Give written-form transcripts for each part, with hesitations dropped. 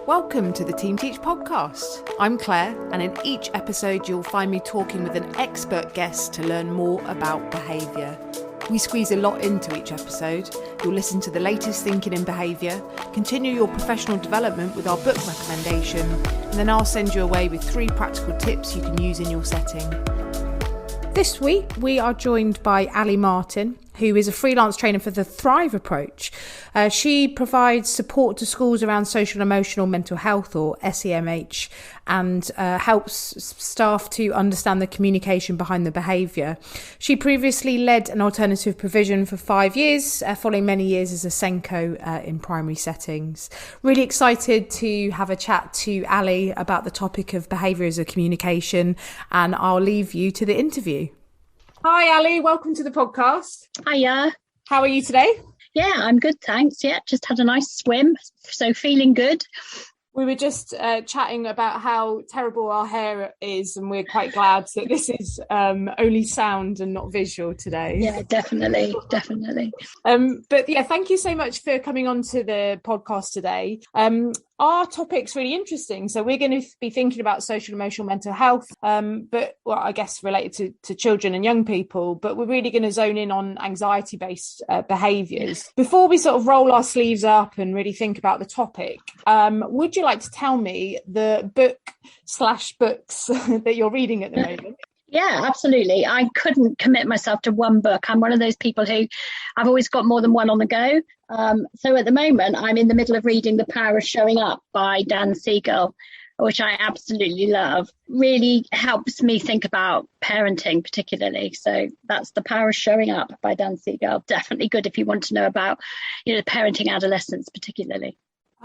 Welcome to the Team Teach podcast. I'm Clare, and in each episode you'll find me talking with an expert guest to learn more about behaviour. We squeeze a lot into each episode. You'll listen to the latest thinking in behaviour, continue your professional development with our book recommendation, and then I'll send you away with 3 practical tips you can use in your setting. This week we are joined by Ali Martin, who is a freelance trainer for the Thrive approach. She provides support to schools around social and emotional mental health, or SEMH, and helps staff to understand the communication behind the behaviour. She previously led an alternative provision for 5 years, following many years as a SENDCO in primary settings. Really excited to have a chat to Ali about the topic of behaviour as a communication, and I'll leave you to the interview. Hi Ali, welcome to the podcast. Hiya. How are you today? Yeah, I'm good, thanks. Yeah, just had a nice swim, so feeling good. We were just chatting about how terrible our hair is, and we're quite glad that this is only sound and not visual today. Yeah, definitely. But yeah, thank you so much for coming on to the podcast today. Our topic's really interesting. So we're going to be thinking about social and emotional mental health, but well, I guess related to children and young people, but we're really going to zone in on anxiety-based behaviours. Before we sort of roll our sleeves up and really think about the topic, would you like to tell me the books that you're reading at the moment? Yeah, absolutely. I couldn't commit myself to one book. I'm one of those people who I've always got more than one on the go. So at the moment, I'm in the middle of reading The Power of Showing Up by Dan Siegel, which I absolutely love. Really helps me think about parenting particularly. So that's The Power of Showing Up by Dan Siegel. Definitely good if you want to know about, parenting adolescents particularly.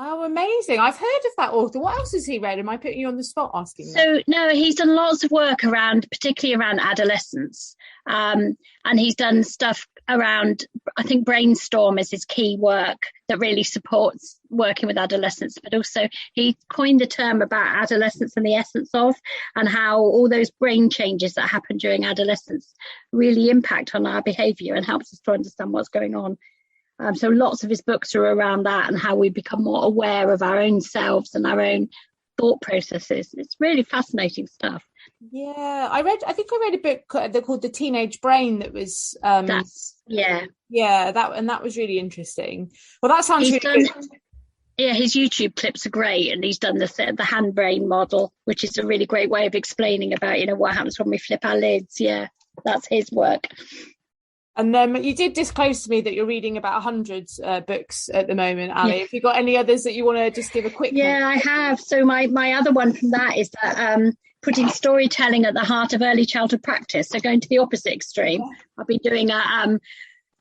Oh, amazing. I've heard of that author. What else has he read? Am I putting you on the spot asking that? So, no, he's done lots of work particularly around adolescence. And he's done stuff around, I think Brainstorm is his key work that really supports working with adolescents. But also he coined the term about adolescence and the essence of, and how all those brain changes that happen during adolescence really impact on our behaviour and helps us to understand what's going on. So lots of his books are around that and how we become more aware of our own selves and our own thought processes. It's really fascinating stuff. Yeah, I think I read a book called The Teenage Brain that was that was really interesting. Well, that sounds really good. Yeah, his YouTube clips are great, and he's done the hand brain model, which is a really great way of explaining about what happens when we flip our lids. Yeah, that's his work. And you did disclose to me that you're reading about 100 books at the moment, Ali. Yeah. Have you got any others that you want to just give a quick? Yeah, I have. So my other one from that is that putting storytelling at the heart of early childhood practice. So going to the opposite extreme. I've been doing an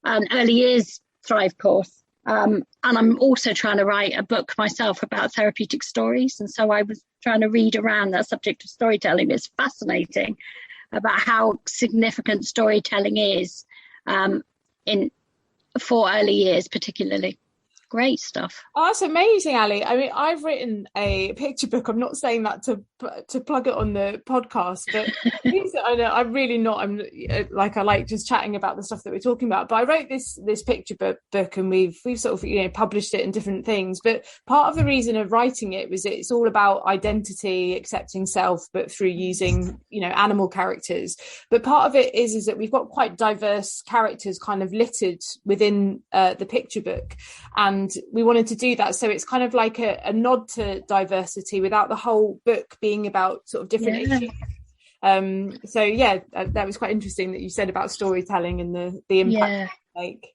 early years Thrive course. And I'm also trying to write a book myself about therapeutic stories. And so I was trying to read around that subject of storytelling. It's fascinating about how significant storytelling is for early years particularly. Great stuff. Oh, that's amazing, Ali. I mean, I've written a picture book. I'm not saying that to plug it on the podcast, but I know I'm really not. I'm like, I like just chatting about the stuff that we're talking about. But I wrote this picture book, and we've sort of published it in different things. But part of the reason of writing it was it's all about identity, accepting self, but through using animal characters. But part of it is that we've got quite diverse characters kind of littered within the picture book, and we wanted to do that. So it's kind of like a nod to diversity without the whole book being about sort of different issues. That was quite interesting that you said about storytelling and the impact like.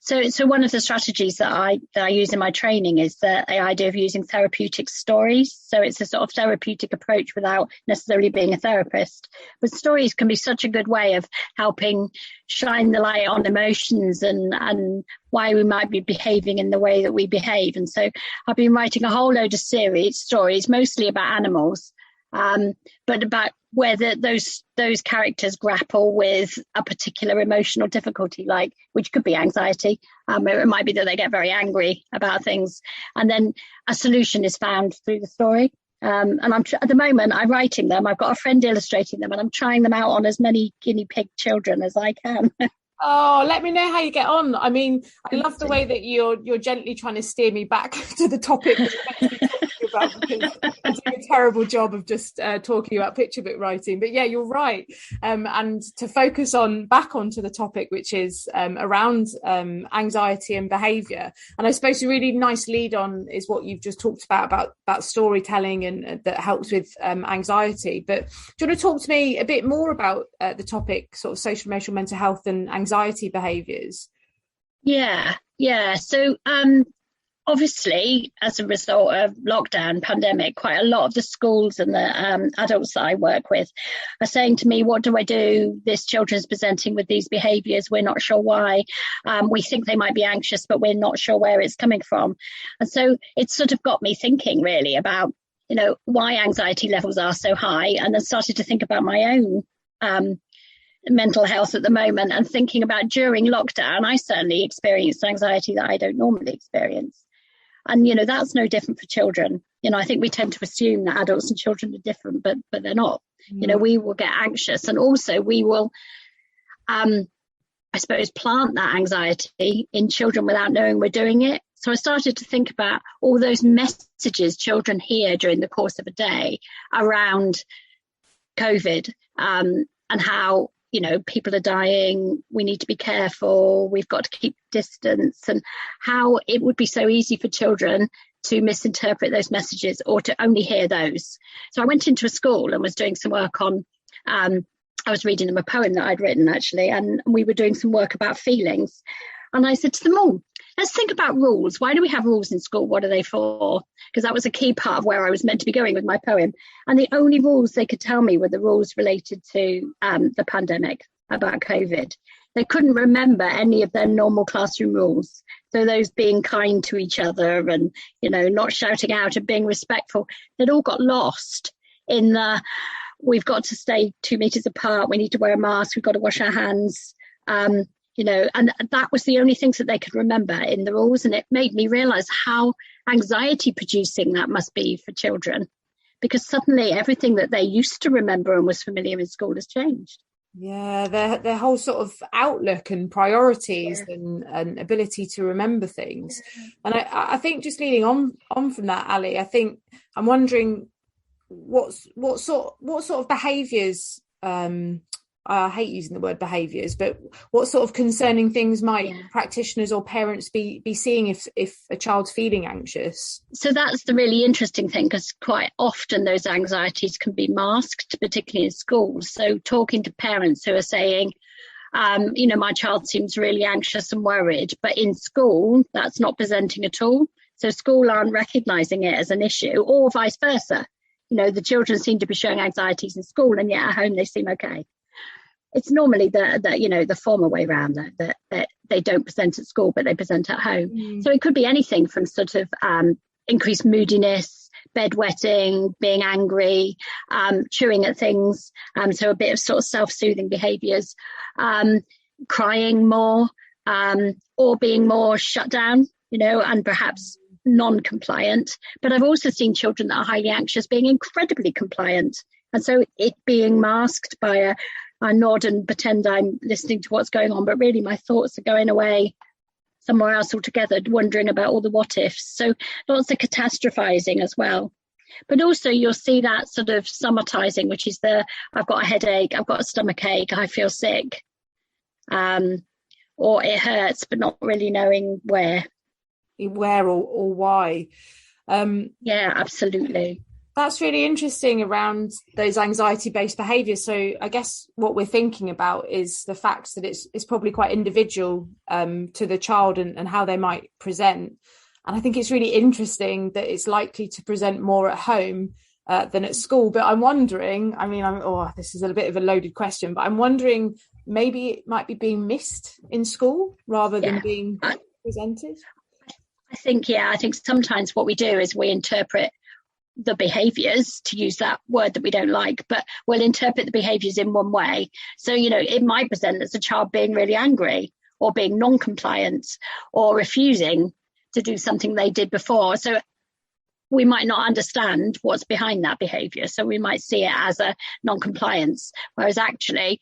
So one of the strategies that I use in my training is the idea of using therapeutic stories. So it's a sort of therapeutic approach without necessarily being a therapist. But stories can be such a good way of helping shine the light on emotions and why we might be behaving in the way that we behave. And so I've been writing a whole load of stories, mostly about animals, but about whether those characters grapple with a particular emotional difficulty, which could be anxiety. It might be that they get very angry about things, and then a solution is found through the story. And at the moment I'm writing them. I've got a friend illustrating them, and I'm trying them out on as many guinea pig children as I can. Oh, let me know how you get on. I mean, I love the way that you're gently trying to steer me back to the topic that we're meant to be talking about because I do a terrible job of just talking about picture book writing. But yeah, you're right. And to focus back onto the topic, which is around anxiety and behaviour. And I suppose a really nice lead on is what you've just talked about storytelling and that helps with anxiety. But do you want to talk to me a bit more about the topic, sort of social emotional mental health and anxiety behaviours? Yeah. So obviously, as a result of lockdown, pandemic, quite a lot of the schools and the adults that I work with are saying to me, what do I do? This children's presenting with these behaviours. We're not sure why. We think they might be anxious, but we're not sure where it's coming from. And so it sort of got me thinking really about, why anxiety levels are so high, and then started to think about my own mental health at the moment, and thinking about during lockdown, I certainly experienced anxiety that I don't normally experience. And, that's no different for children. I think we tend to assume that adults and children are different, but they're not. We will get anxious, and also we will, I suppose, plant that anxiety in children without knowing we're doing it. So I started to think about all those messages children hear during the course of a day around COVID, and how, people are dying, we need to be careful, we've got to keep distance, and how it would be so easy for children to misinterpret those messages or to only hear those. So I went into a school and was doing some work on, I was reading them a poem that I'd written actually, and we were doing some work about feelings. And I said to them all, let's think about rules. Why do we have rules in school? What are they for? Because that was a key part of where I was meant to be going with my poem. And the only rules they could tell me were the rules related to the pandemic, about COVID. They couldn't remember any of their normal classroom rules. So those being kind to each other and, not shouting out and being respectful, they'd all got lost in the, we've got to stay 2 meters apart, we need to wear a mask, we've got to wash our hands. And that was the only things that they could remember in the rules. And it made me realise how anxiety producing that must be for children, because suddenly everything that they used to remember and was familiar in school has changed. Yeah, their whole sort of outlook and priorities and ability to remember things. And I think just leading on from that, Ali, I think I'm wondering what sort of behaviours, I hate using the word behaviours, but what sort of concerning things might practitioners or parents be seeing if a child's feeling anxious? So that's the really interesting thing, because quite often those anxieties can be masked, particularly in schools. So talking to parents who are saying, my child seems really anxious and worried, but in school, that's not presenting at all. So school aren't recognising it as an issue, or vice versa. The children seem to be showing anxieties in school, and yet at home they seem okay. It's normally the former way around, that they don't present at school, but they present at home. So it could be anything from sort of increased moodiness, bedwetting, being angry, chewing at things. So a bit of sort of self-soothing behaviours, crying more, or being more shut down, and perhaps non-compliant. But I've also seen children that are highly anxious being incredibly compliant. And so it being masked by I nod and pretend I'm listening to what's going on, but really my thoughts are going away somewhere else altogether, wondering about all the what ifs. So lots of catastrophizing as well. But also you'll see that sort of somatizing, which is I've got a headache, I've got a stomach ache, I feel sick, or it hurts, but not really knowing where or why. Yeah, absolutely. That's really interesting around those anxiety-based behaviours. So I guess what we're thinking about is the fact that it's probably quite individual to the child and how they might present. And I think it's really interesting that it's likely to present more at home than at school. But I'm wondering, this is a bit of a loaded question, but I'm wondering maybe it might be being missed in school rather than being presented. I think sometimes what we do is we interpret the behaviours, to use that word that we don't like, but we'll interpret the behaviours in one way. So, it might present as a child being really angry or being non-compliant or refusing to do something they did before. So we might not understand what's behind that behaviour. So we might see it as a non-compliance, whereas actually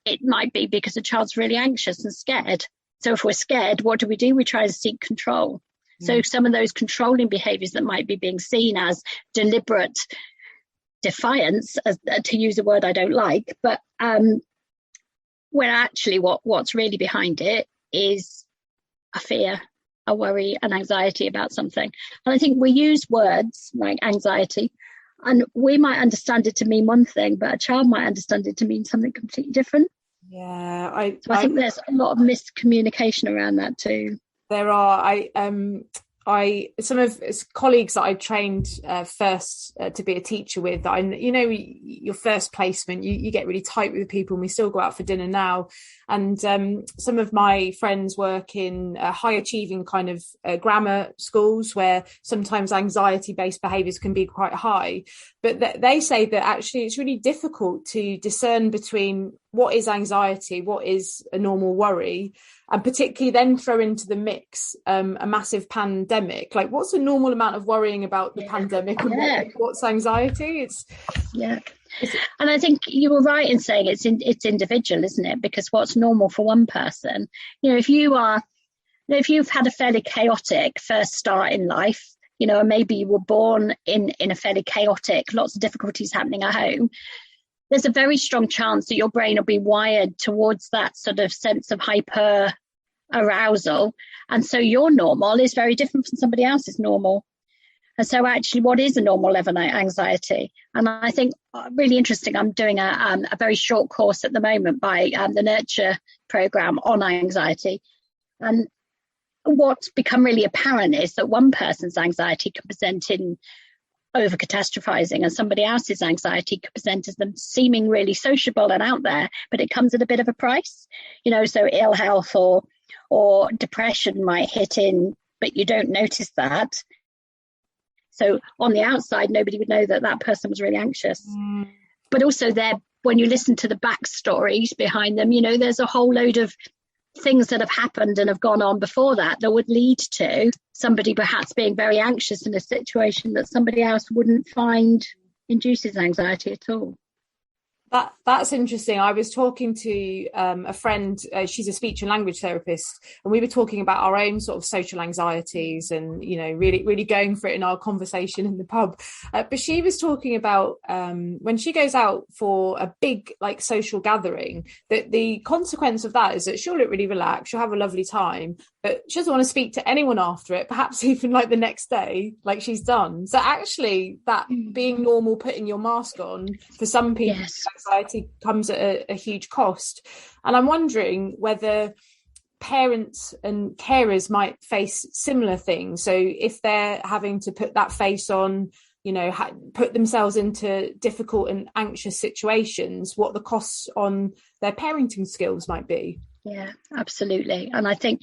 it might be because the child's really anxious and scared. So if we're scared, what do? We try to seek control. So some of those controlling behaviours that might be being seen as deliberate defiance, to use a word I don't like, but where actually what's really behind it is a fear, a worry, an anxiety about something. And I think we use words like anxiety, and we might understand it to mean one thing, but a child might understand it to mean something completely different. Yeah, I think there's a lot of miscommunication around that too. There are. Some of colleagues that I trained first to be a teacher with, your first placement, you get really tight with people, and we still go out for dinner now. And some of my friends work in high achieving kind of grammar schools where sometimes anxiety-based behaviours can be quite high. But they say that actually it's really difficult to discern between what is anxiety, what is a normal worry, and particularly then throw into the mix a massive pandemic. Like, what's a normal amount of worrying about the pandemic, and what's anxiety? And I think you were right in saying it's individual, isn't it? Because what's normal for one person, if you've had a fairly chaotic first start in life, and maybe you were born in a fairly chaotic, lots of difficulties happening at home, there's a very strong chance that your brain will be wired towards that sort of sense of hyper arousal. And so your normal is very different from somebody else's normal. And so actually, what is a normal level of anxiety? And I think really interesting, I'm doing a very short course at the moment by the Nurture program on anxiety. And what's become really apparent is that one person's anxiety can present in over catastrophizing, and somebody else's anxiety could present as them seeming really sociable and out there, but it comes at a bit of a price. So ill health or depression might hit in, but you don't notice that. So on the outside, nobody would know that person was really anxious. But also when you listen to the backstories behind them, there's a whole load of things that have happened and have gone on before that would lead to somebody perhaps being very anxious in a situation that somebody else wouldn't find induces anxiety at all. That's interesting. I was talking to a friend, she's a speech and language therapist, and we were talking about our own sort of social anxieties and, really, really going for it in our conversation in the pub. But she was talking about when she goes out for a big social gathering, that the consequence of that is that she'll look really relaxed, she'll have a lovely time, but she doesn't want to speak to anyone after it, perhaps even the next day, like she's done. So actually that being normal, putting your mask on, for some people, yes, anxiety comes at a huge cost. And I'm wondering whether parents and carers might face similar things. So if they're having to put that face on, put themselves into difficult and anxious situations, what the costs on their parenting skills might be. Yeah, absolutely. And I think,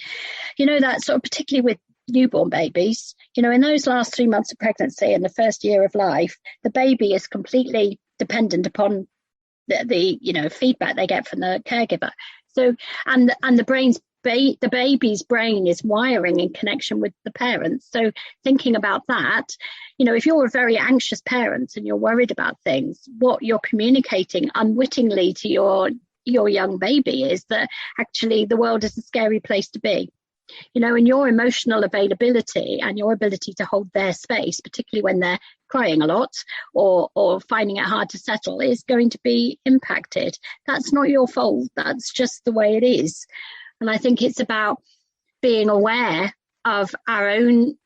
that sort of particularly with newborn babies, in those last 3 months of pregnancy and the first year of life, the baby is completely dependent upon the feedback they get from the caregiver. So and the baby's brain is wiring in connection with the parents. So thinking about that, if you're a very anxious parent and you're worried about things, what you're communicating unwittingly to your young baby is that actually the world is a scary place to be. And your emotional availability and your ability to hold their space, particularly when they're crying a lot or finding it hard to settle, is going to be impacted. That's not your fault. That's just the way it is. And I think it's about being aware of our own,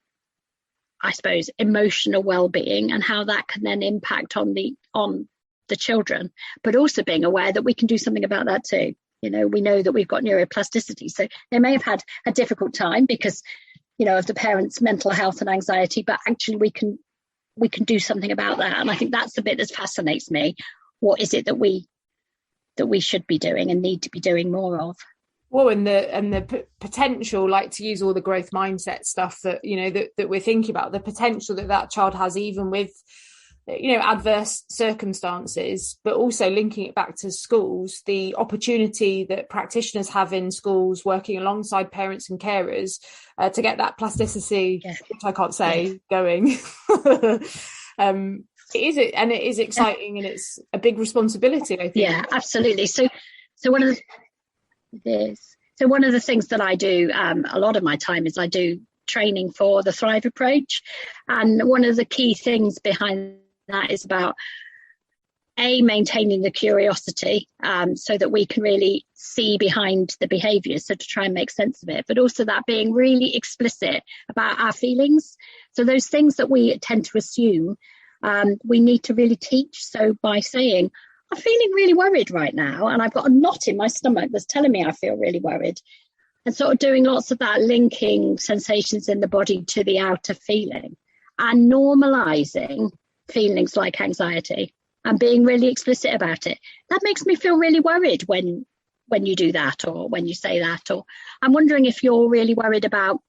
I suppose, emotional well-being and how that can then impact on the children, but also being aware that we can do something about that too. We know that we've got neuroplasticity, so they may have had a difficult time because, of the parents' mental health and anxiety, but actually we can do something about that. And I think that's the bit that fascinates me. What is it that we should be doing and need to be doing more of? Well, and the potential, to use all the growth mindset stuff that that we're thinking about, the potential that child has, even with adverse circumstances, but also linking it back to schools, the opportunity that practitioners have in schools working alongside parents and carers to get that plasticity, which I can't say, going. It is exciting, and it's a big responsibility, I think. Yeah, absolutely. So one of the things that I do a lot of my time is I do training for the Thrive approach. And one of the key things behind that is about maintaining the curiosity, so that we can really see behind the behaviours, so to try and make sense of it, but also that being really explicit about our feelings. So those things that we tend to assume, we need to really teach. So by saying, I'm feeling really worried right now, and I've got a knot in my stomach that's telling me I feel really worried, and sort of doing lots of that, linking sensations in the body to the outer feeling, and normalising feelings like anxiety and being really explicit about it. That makes me feel really worried when you do that, or when you say that. Or I'm wondering if you're really worried about,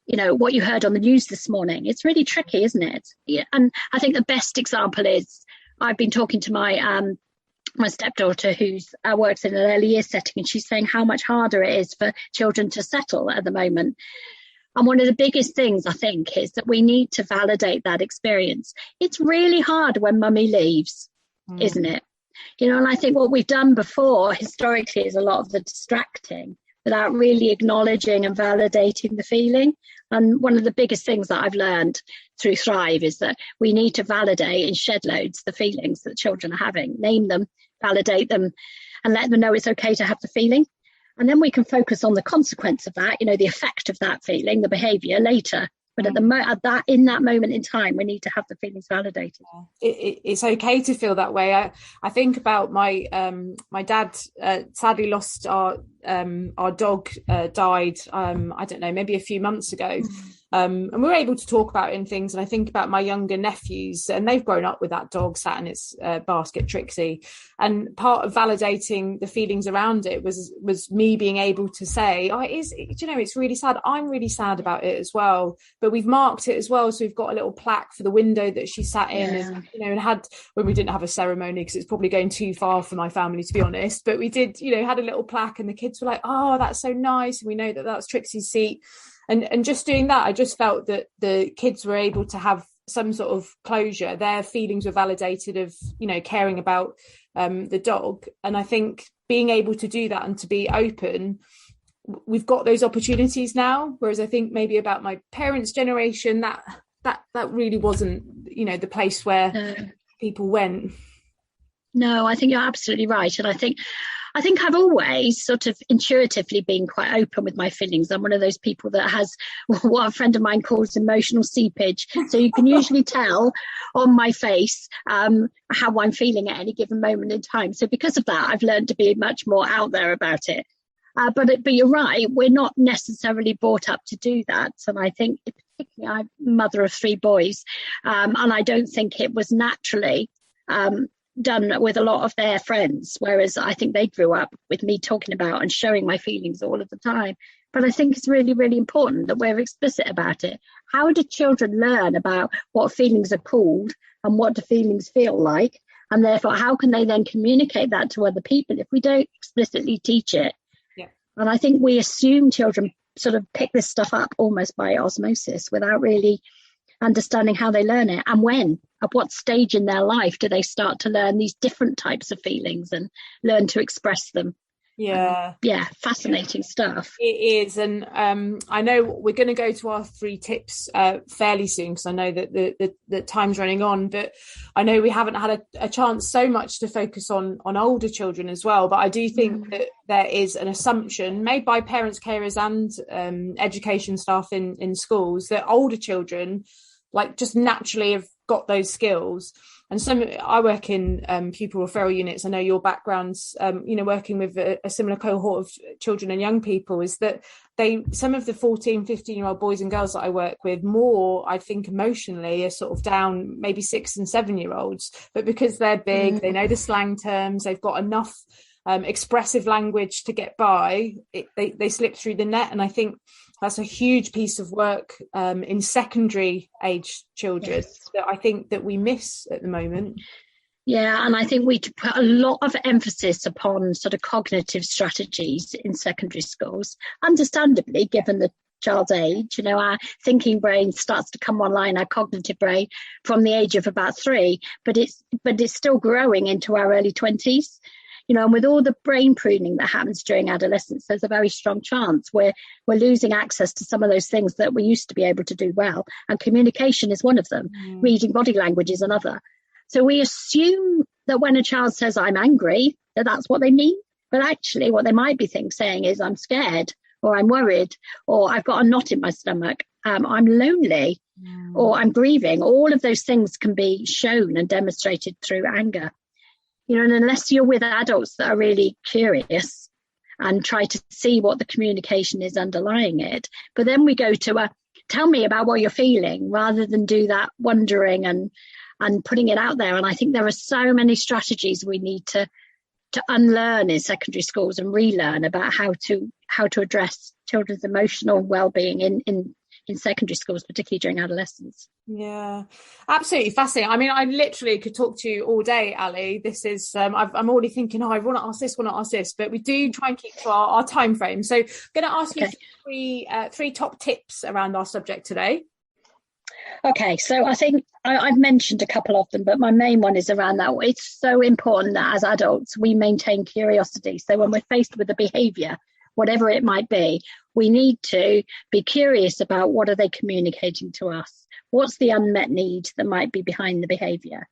what you heard on the news this morning. It's really tricky, isn't it? Yeah. And I think the best example is, I've been talking to my stepdaughter, who's works in an early years setting, and she's saying how much harder it is for children to settle at the moment. And one of the biggest things, I think, is that we need to validate that experience. It's really hard when mummy leaves, isn't it? And I think what we've done before historically is a lot of the distracting without really acknowledging and validating the feeling. And one of the biggest things that I've learned through Thrive is that we need to validate in shed loads the feelings that children are having, name them, validate them, and let them know it's okay to have the feeling. And then we can focus on the consequence of that, the effect of that feeling, the behaviour later. But in that moment in time, we need to have the feelings validated. It's okay to feel that way. I think about my dad sadly lost our dog, died, I don't know, maybe a few months ago. And we were able to talk about it and things. And I think about my younger nephews, and they've grown up with that dog sat in its basket, Trixie. And part of validating the feelings around it was me being able to say, it's really sad. I'm really sad about it as well. But we've marked it as well. So we've got a little plaque for the window that she sat in, and had, when we didn't have a ceremony, because it's probably going too far for my family, to be honest. But we did, had a little plaque, and the kids were like, oh, that's so nice. And we know that that's Trixie's seat. And just doing that, I just felt that the kids were able to have some sort of closure. Their feelings were validated of, caring about the dog. And I think being able to do that and to be open, we've got those opportunities now. Whereas I think maybe about my parents' generation, that really wasn't, the place where people went. No, I think you're absolutely right. And I think I've always sort of intuitively been quite open with my feelings. I'm one of those people that has what a friend of mine calls emotional seepage. So you can usually tell on my face how I'm feeling at any given moment in time. So because of that, I've learned to be much more out there about it. But you're right, we're not necessarily brought up to do that. And I think particularly I'm mother of 3 boys, and I don't think it was naturally done with a lot of their friends, whereas I think they grew up with me talking about and showing my feelings all of the time. But I think it's really, really important that we're explicit about it. How do children learn about what feelings are called and what do feelings feel like? And therefore, how can they then communicate that to other people if we don't explicitly teach it? Yeah. And I think we assume children sort of pick this stuff up almost by osmosis without really understanding how they learn it, and at what stage in their life do they start to learn these different types of feelings and learn to express them. Fascinating stuff. It is. And I know we're going to go to our 3 tips fairly soon, because I know that the time's running on, but I know we haven't had a chance so much to focus on older children as well. But I do think that there is an assumption made by parents, carers and education staff in schools that older children just naturally have got those skills. And I work in pupil referral units. I know your background's, working with a similar cohort of children and young people, is that some of the 14, 15-year-old boys and girls that I work with more, I think, emotionally are sort of down maybe 6 and 7-year-olds. But because they're big, they know the slang terms, they've got enough expressive language to get by, they slip through the net. And I think that's a huge piece of work in secondary age children that I think that we miss at the moment. Yeah, and I think we put a lot of emphasis upon sort of cognitive strategies in secondary schools, understandably, given the child's age. Our thinking brain starts to come online, our cognitive brain, from the age of about 3, but it's still growing into our early 20s. And with all the brain pruning that happens during adolescence, there's a very strong chance we're losing access to some of those things that we used to be able to do well. And communication is one of them. Reading body language is another. So we assume that when a child says, I'm angry, that's what they mean. But actually what they might be saying is, I'm scared, or I'm worried, or I've got a knot in my stomach, I'm lonely, or I'm grieving. All of those things can be shown and demonstrated through anger. And unless you're with adults that are really curious and try to see what the communication is underlying it. But then we go to tell me about what you're feeling, rather than do that wondering and putting it out there. And I think there are so many strategies we need to unlearn in secondary schools and relearn about how to address children's emotional well-being in secondary schools, particularly during adolescence. Yeah, absolutely fascinating. I mean, I literally could talk to you all day, Ali. This is, I'm already thinking, I want to ask this, but we do try and keep to our time frame. So I'm going to ask you three top tips around our subject today. Okay, so I think I've mentioned a couple of them, but my main one is around that. It's so important that as adults, we maintain curiosity. So when we're faced with a behaviour, whatever it might be, we need to be curious about what are they communicating to us? What's the unmet need that might be behind the behaviour?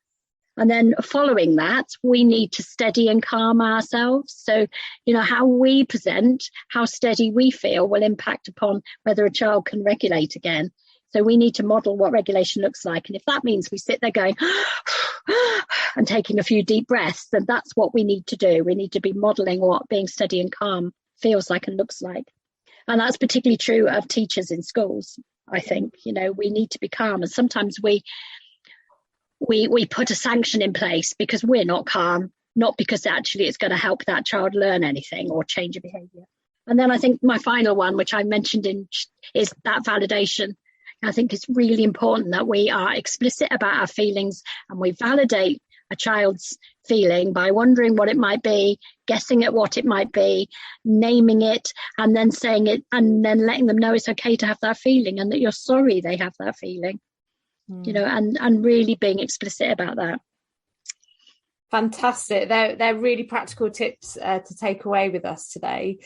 And then following that, we need to steady and calm ourselves. So, how we present, how steady we feel will impact upon whether a child can regulate again. So we need to model what regulation looks like. And if that means we sit there going and taking a few deep breaths, then that's what we need to do. We need to be modelling what being steady and calm feels like and looks like. And that's particularly true of teachers in schools, I think. We need to be calm. And sometimes we put a sanction in place because we're not calm, not because actually it's going to help that child learn anything or change a behaviour. And then I think my final one, which I mentioned is that validation. I think it's really important that we are explicit about our feelings and we validate a child's feeling by wondering what it might be, guessing at what it might be, naming it, and then saying it, and then letting them know it's okay to have that feeling and that you're sorry they have that feeling, and really being explicit about that. Fantastic. They're really practical tips to take away with us today.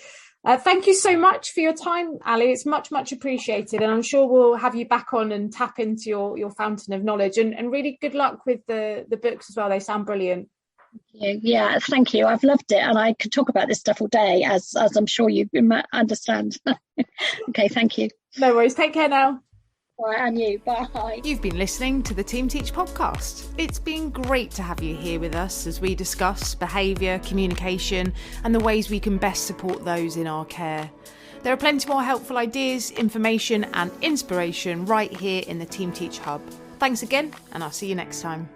Thank you so much for your time, Ali. It's much, much appreciated. And I'm sure we'll have you back on and tap into your fountain of knowledge, and really good luck with the books as well. They sound brilliant. Yeah, thank you. I've loved it. And I could talk about this stuff all day, as I'm sure you understand. Okay, thank you. No worries. Take care now. All right, and you. Bye. You've been listening to the Team Teach podcast. It's been great to have you here with us as we discuss behaviour, communication, and the ways we can best support those in our care. There are plenty more helpful ideas, information, and inspiration right here in the Team Teach Hub. Thanks again, and I'll see you next time.